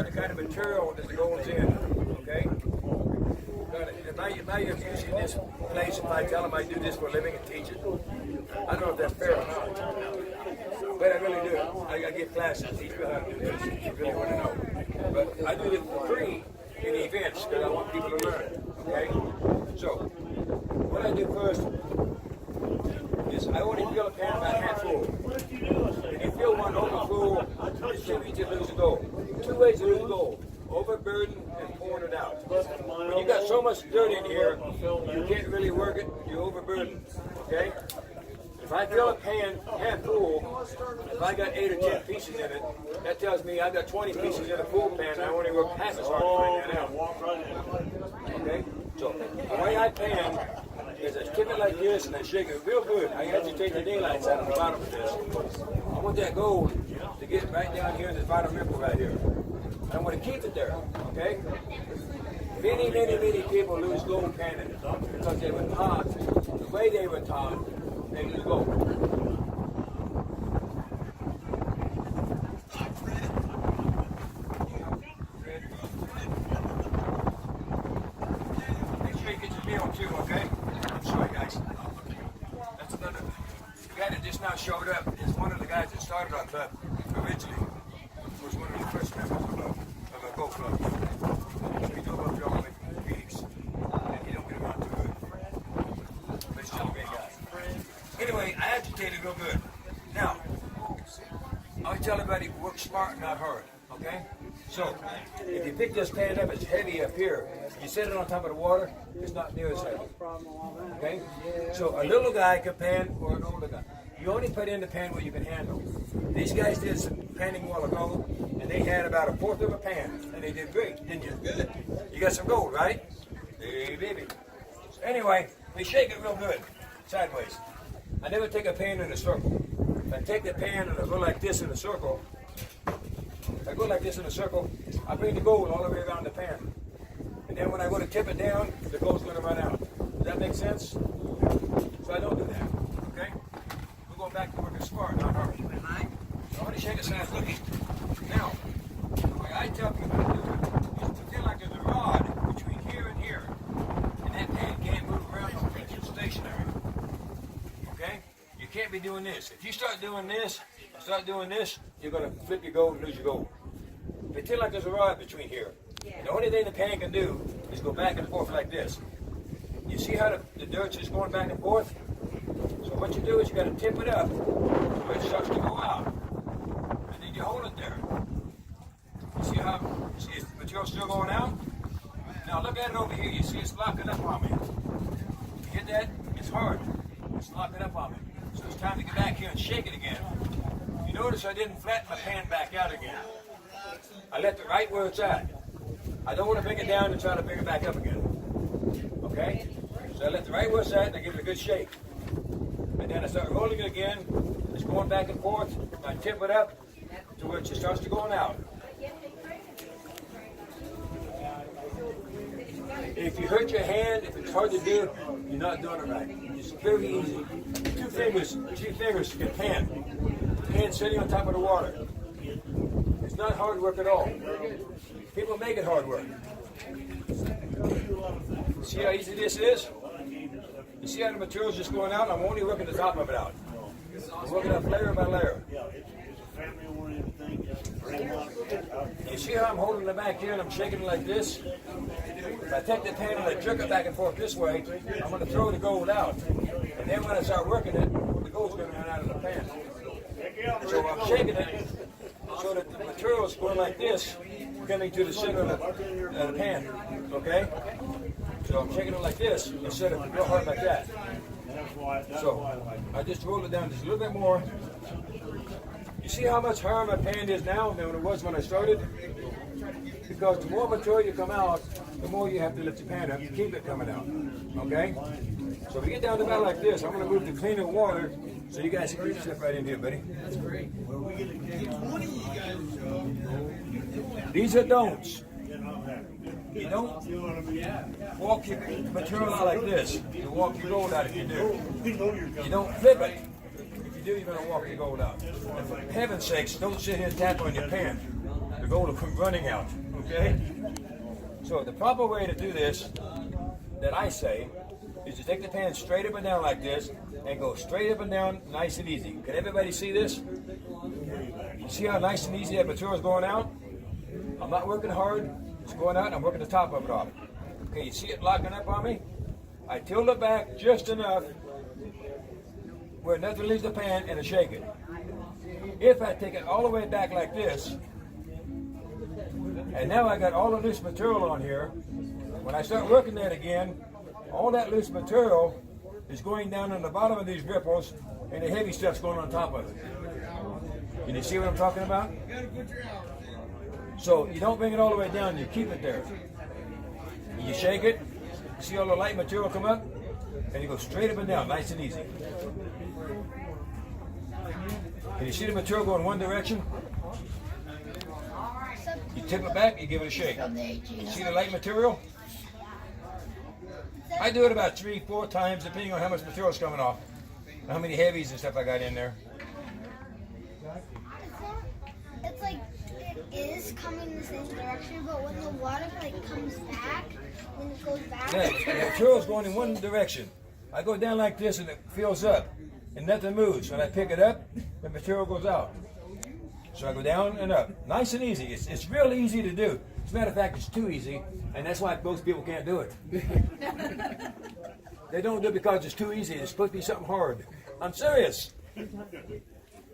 the kind of material that goes in, okay? If I use in this place, if I tell them I do this for a living and teach it, I don't know if that's fair or not. But I really do. I get classes and teach people how to do this if you really want to know. But I do it for free in the events because I want people to learn, okay? So, what I do first is I only fill a pan about half full. If you fill one over full, it's too easy to lose the gold. Two ways to lose the gold. Overburden and pouring it out. When you got so much dirt in here, you can't really work it, you're overburdened, okay? If I fill a pan half full, if I got 8 or 10 pieces in it, that tells me I got 20 pieces in a full pan, I only work half as hard to bring that out. Okay? So, the way I pan is I tip it like this and I shake it real good. I agitate the daylights out of the bottom of this. I want that gold to get right down here in this bottom ripple right here. I want to keep it there, okay? Many people lose gold panning because they were taught, the way they were taught, they lose gold. Make sure you get your meal too, okay? I'm sorry, guys. That's another. The guy that just now showed up is one of the guys that started our club originally. Was one of the first members of a golf club. We do about the only Phoenix, and he don't get around too good. But he's still a great guy. Anyway, I agitated real good. Now, I tell everybody work smart, not hard. Okay? So, if you pick this pan up, it's heavy up here. You set it on top of the water, it's not near as heavy. Okay? So a little guy can pan or an older guy. You only put in the pan what you can handle. These guys did some panning a while ago, and they had about 1/4 of a pan, and they did great, didn't you? Good. You got some gold, right? Hey, baby. So anyway, we shake it real good, sideways. I never take a pan in a circle. If I take the pan and I go like this in a circle, I bring the gold all the way around the pan. And then when I go to tip it down, the gold's going to run out. Does that make sense? So I don't do that, okay? We're going back to working smart, not hard. So I want to shake it so it's looking. Now, the way I tell people to do it is pretend like there's a rod between here and here. And that pan can't move around no more. It's stationary. Okay? You can't be doing this. If you start doing this, you're going to flip your gold and lose your gold. Pretend like there's a rod between here. And the only thing the pan can do is go back and forth like this. You see how the dirt's just going back and forth? So what you do is you got to tip it up so it starts to go out. And then you hold it there. You see how the material's still going out? Now look at it over here. You see it's locking up on me. You get that? It's hard. It's locking up on me. So it's time to get back here and shake it again. You notice I didn't flatten my pan back out again. I left it right where it's at. I don't want to bring it down and try to bring it back up again. Okay? So I left it right where it's at and I give it a good shake. And then I start rolling it again. It's going back and forth. I tip it up to where it just starts to going out. If you hurt your hand, if it's hard to do, you're not doing it right. It's very easy. Two fingers can pan. Hand sitting on top of the water. It's not hard work at all. People make it hard work. See how easy this is? You see how the material's just going out? I'm only working the top of it out. I'm working up layer by layer. You see how I'm holding it back here and I'm shaking it like this? If I take the pan and I jerk it back and forth this way, I'm going to throw the gold out. And then when I start working it, the gold's going to run out of the pan. So I'm shaking it so that the material is going like this, coming to the center of the pan. Okay? So I'm shaking it like this instead of real hard like that. So I just roll it down just a little bit more. You see how much higher my pan is now than it was when I started? Because the more material you come out, the more you have to lift your pan up to keep it coming out. Okay? So if we get down to about like this, I'm going to move to cleaner water so you guys can step right in here, buddy. That's great. These are don'ts. You don't walk your material out like this. You walk your gold out if you do. You don't flip it. If you do, you're going to walk your gold out. And for heaven's sakes, don't sit here and tap on your pan. The gold will come running out, okay? So the proper way to do this, that I say, is to take the pan straight up and down like this, and go straight up and down, nice and easy. Can everybody see this? You see how nice and easy that material is going out? I'm not working hard, it's going out, and I'm working the top of it off. Okay, you see it locking up on me? I tilt it back just enough where nothing leaves the pan, and I shake it. If I take it all the way back like this, and now I got all the loose material on here, when I start working that again, all that loose material is going down on the bottom of these ripples, and the heavy stuff's going on top of it. Can you see what I'm talking about? So you don't bring it all the way down, you keep it there. You shake it, see all the light material come up, and you go straight up and down, nice and easy. Can you see the material go in one direction? You tip it back, you give it a shake. You see the light material? I do it about 3-4 times, depending on how much material is coming off, and how many heavies and stuff I got in there. It's like it is coming the same direction, but when the water comes back, when it goes back, yeah, the material is going in one direction. I go down like this, and it fills up, and nothing moves. When I pick it up, the material goes out. So I go down and up, nice and easy. It's real easy to do. As a matter of fact, it's too easy, and that's why most people can't do it. They don't do it because it's too easy. It's supposed to be something hard. I'm serious.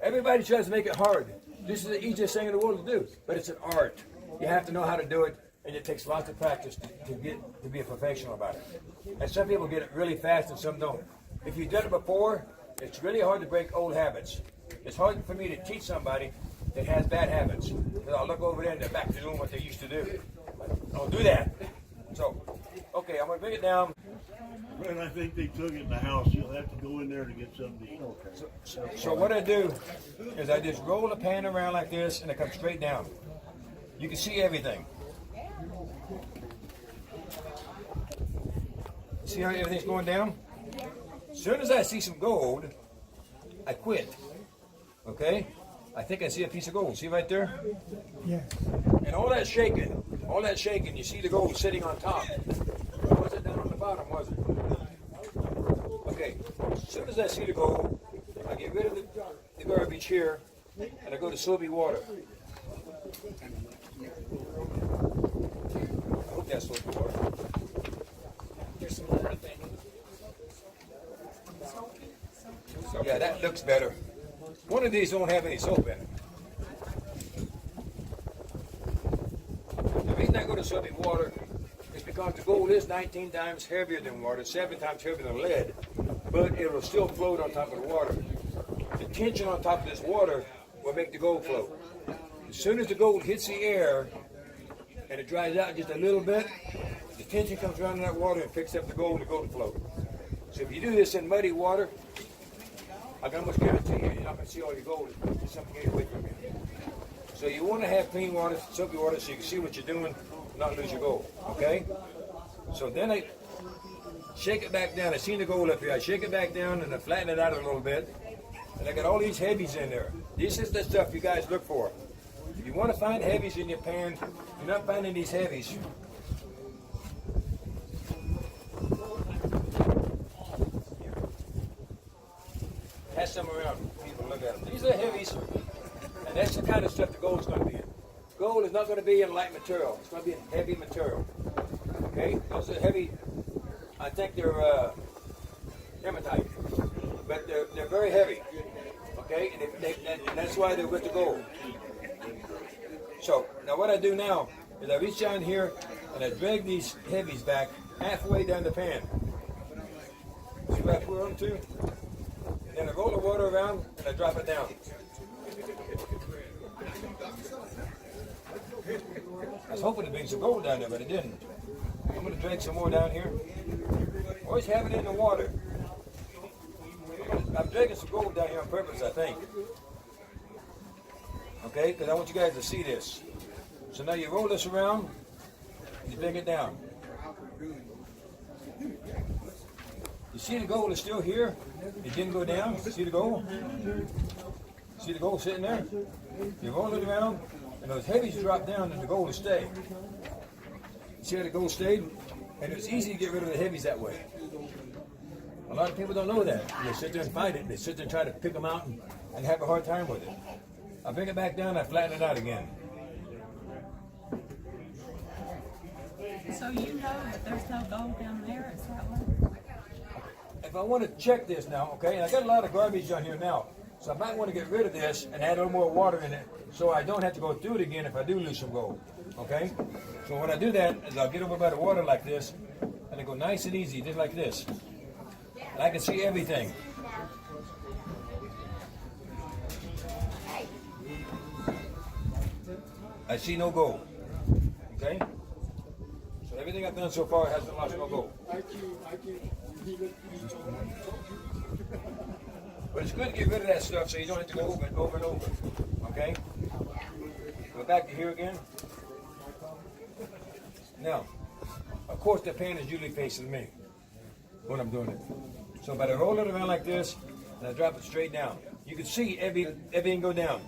Everybody tries to make it hard. This is the easiest thing in the world to do, but it's an art. You have to know how to do it, and it takes lots of practice to be a professional about it. And some people get it really fast, and some don't. If you've done it before, it's really hard to break old habits. It's hard for me to teach somebody that has bad habits. Because I'll look over there and they're back to doing what they used to do. Don't do that. So, okay, I'm going to bring it down. Well, I think they took it in the house. You'll have to go in there to get something to eat. So what I do is I just roll the pan around like this and it comes straight down. You can see everything. See how everything's going down? As soon as I see some gold, I quit. Okay? I think I see a piece of gold. See right there? Yeah. And all that shaking, you see the gold sitting on top. Or was it down on the bottom, was it? Okay, as soon as I see the gold, I get rid of the garbage here, and I go to soapy water. I hope that's soapy water. There's some more, I think. Yeah, that looks better. One of these don't have any soap in it. The reason I go to soapy water is because the gold is 19 times heavier than water, 7 times heavier than lead, but it will still float on top of the water. The tension on top of this water will make the gold float. As soon as the gold hits the air and it dries out just a little bit, the tension comes around in that water and picks up the gold will float. So if you do this in muddy water, I can almost guarantee you, you're not going to see all your gold. It's something getting away from you. So you want to have clean water, soapy water, so you can see what you're doing and not lose your gold, okay? So then I shake it back down. I seen the gold up here. I shake it back down and I flatten it out a little bit. And I got all these heavies in there. This is the stuff you guys look for. If you want to find heavies in your pan, you're not finding these heavies. Pass some around. People look at them. These are heavies, and that's the kind of stuff the gold is going to be in. Gold is not going to be in light material. It's going to be in heavy material. Okay? Those are heavy. I think they're hematite, but they're very heavy. Okay? And that's why they're with the gold. So now what I do now is I reach down here and I drag these heavies back halfway down the pan. See where I put them to? Then I roll the water around and I drop it down. I was hoping to bring some gold down there, but it didn't. I'm going to drag some more down here. Always have it in the water. I'm dragging some gold down here on purpose, I think. Okay, because I want you guys to see this. So now you roll this around and you bring it down. You see the gold is still here? It didn't go down. See the gold? See the gold sitting there? You roll it around, and those heavies drop down, and the gold will stay. See how the gold stayed? And it's easy to get rid of the heavies that way. A lot of people don't know that. They sit there and fight it. They sit there and try to pick them out and have a hard time with it. I bring it back down, I flatten it out again. So you know that there's no gold down there, is that what? If I want to check this now, okay, and I got a lot of garbage on here now, so I might want to get rid of this and add a little more water in it so I don't have to go through it again if I do lose some gold, okay? So when I do that is I'll get over by the water like this, and I go nice and easy, just like this. And I can see everything. I see no gold, okay? So everything I've done so far hasn't lost no gold. But it's good to get rid of that stuff so you don't have to go over and over and over, okay? Go back to here again. Now, of course the pan is usually facing me when I'm doing it. So if I roll it around like this, and I drop it straight down, you can see everything go down.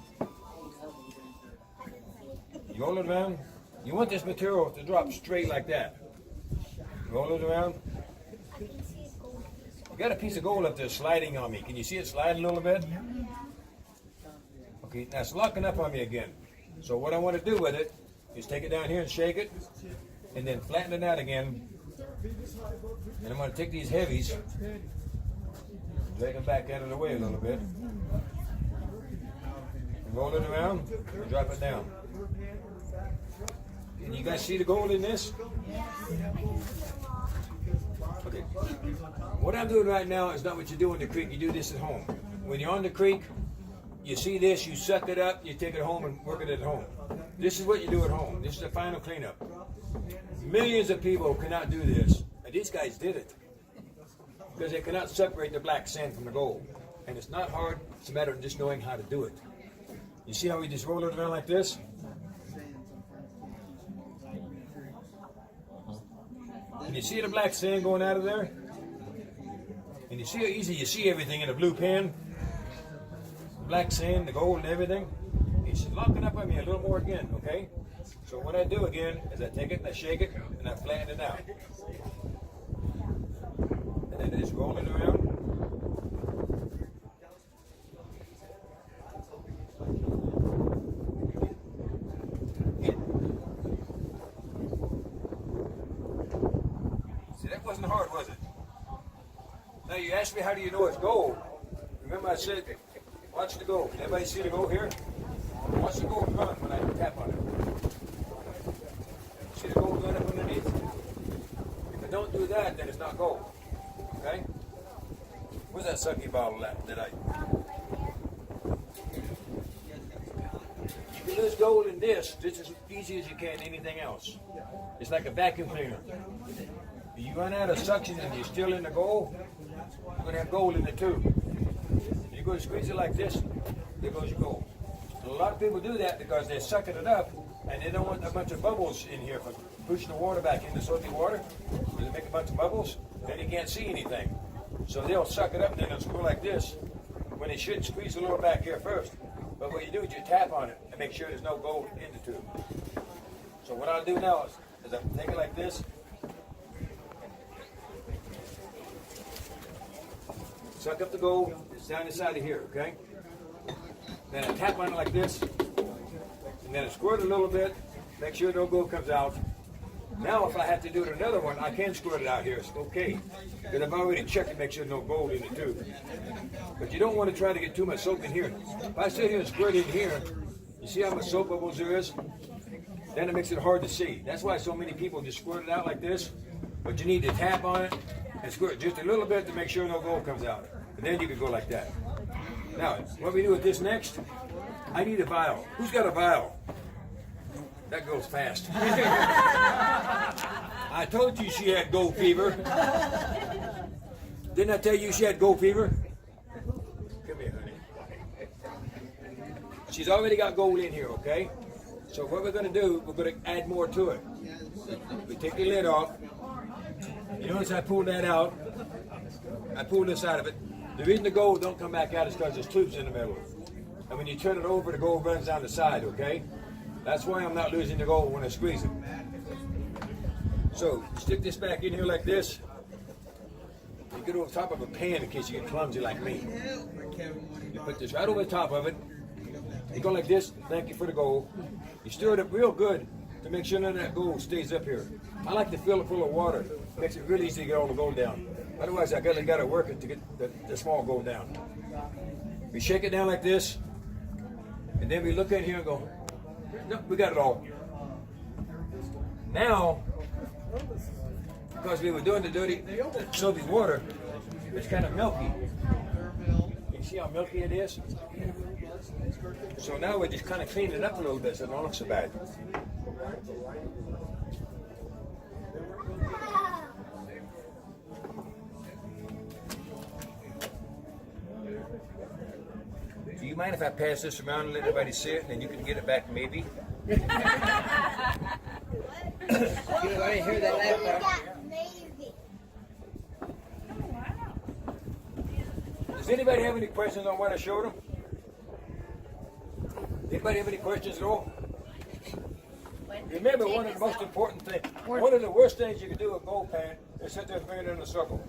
You roll it around. You want this material to drop straight like that. Roll it around. You got a piece of gold up there sliding on me. Can you see it sliding a little bit? Okay, now it's locking up on me again. So what I want to do with it is take it down here and shake it, and then flatten it out again. And I'm going to take these heavies, drag them back out of the way a little bit, and roll it around and drop it down. Can you guys see the gold in this? Okay. What I'm doing right now is not what you do in the creek. You do this at home. When you're on the creek, you see this, you suck it up, you take it home and work it at home. This is what you do at home. This is the final cleanup. Millions of people cannot do this. And these guys did it. Because they cannot separate the black sand from the gold. And it's not hard. It's a matter of just knowing how to do it. You see how we just roll it around like this? And you see the black sand going out of there? And you see how easy you see everything in a blue pan? The black sand, the gold and everything. It's locking up on me a little more again, okay? So what I do again is I take it and I shake it and I flatten it out. And then I just roll it around. See, that wasn't hard, was it? Now you asked me how do you know it's gold. Remember I said, watch the gold. Everybody see the gold here? Watch the gold run when I tap on it. See the gold going up underneath? If I don't do that, then it's not gold. Okay? Where's that sucky bottle at that I... You can lose gold in this just as easy as you can anything else. It's like a vacuum cleaner. If you run out of suction and you're still in the gold, you're going to have gold in the tube. You go to squeeze it like this, there goes your gold. And a lot of people do that because they're sucking it up and they don't want a bunch of bubbles in here for pushing the water back into salty water. They make a bunch of bubbles, then you can't see anything. So they'll suck it up and then they'll screw like this when they should squeeze the lower back here first. But what you do is you tap on it and make sure there's no gold in the tube. So what I'll do now is I'll take it like this. Suck up the gold, it's down inside of here, okay? Then I tap on it like this, and then I squirt it a little bit, make sure no gold comes out. Now if I have to do it another one, I can squirt it out here, it's okay. Because I've already checked to make sure no gold in the tube. But you don't want to try to get too much soap in here. If I sit here and squirt in here, you see how much soap bubbles there is? Then it makes it hard to see. That's why so many people just squirt it out like this. But you need to tap on it and squirt just a little bit to make sure no gold comes out. And then you can go like that. Now, what we do with this next, I need a vial. Who's got a vial? That goes fast. I told you she had gold fever. Didn't I tell you she had gold fever? Come here, honey. She's already got gold in here, okay? So what we're going to do, we're going to add more to it. We take the lid off. You notice I pulled that out. I pulled this out of it. The reason the gold don't come back out is because there's tubes in the middle. And when you turn it over, the gold runs down the side, okay? That's why I'm not losing the gold when I squeeze it. So, stick this back in here like this. You get over top of a pan in case you get clumsy like me. You put this right over the top of it. You go like this, thank you for the gold. You stir it up real good to make sure none of that gold stays up here. I like to fill it full of water. Makes it really easy to get all the gold down. Otherwise, I gotta work it to get the small gold down. We shake it down like this, and then we look at here and go, nope, we got it all. Now, because we were doing the dirty soapy water, it's kind of milky. You see how milky it is? So now we just kind of clean it up a little bit so it don't look so bad. Do you mind if I pass this around and let everybody see it, and then you can get it back maybe? You already heard that last part. Maybe. Does anybody have any questions on what I showed them? Anybody have any questions at all? Remember, one of the most important things, one of the worst things you can do with gold pan is sit there and bring it in a circle.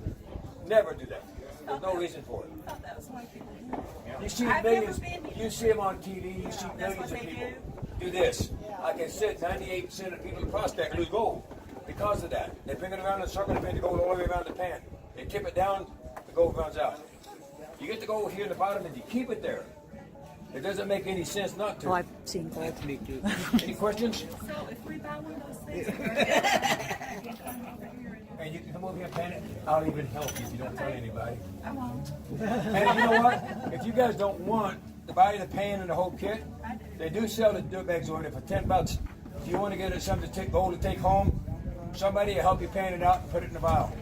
Never do that. There's no reason for it. I thought that was why people You see millions, you see them on TV, you see millions of people do this. I can sit 98% of people in Prospect lose gold because of that. They bring it around in a circle, they bring the gold all the way around the pan. They tip it down, the gold runs out. You get the gold here in the bottom and you keep it there. It doesn't make any sense not to. Oh, I've seen gold. Any questions? So if we buy one of those things, And you can come over here and pan it. I'll even help you if you don't tell anybody. I won't. And you know what? If you guys don't want to buy the pan and the whole kit, they do sell the dirt bags over there for $10. If you want to get it something to take gold to take home, somebody will help you pan it out and put it in the vial.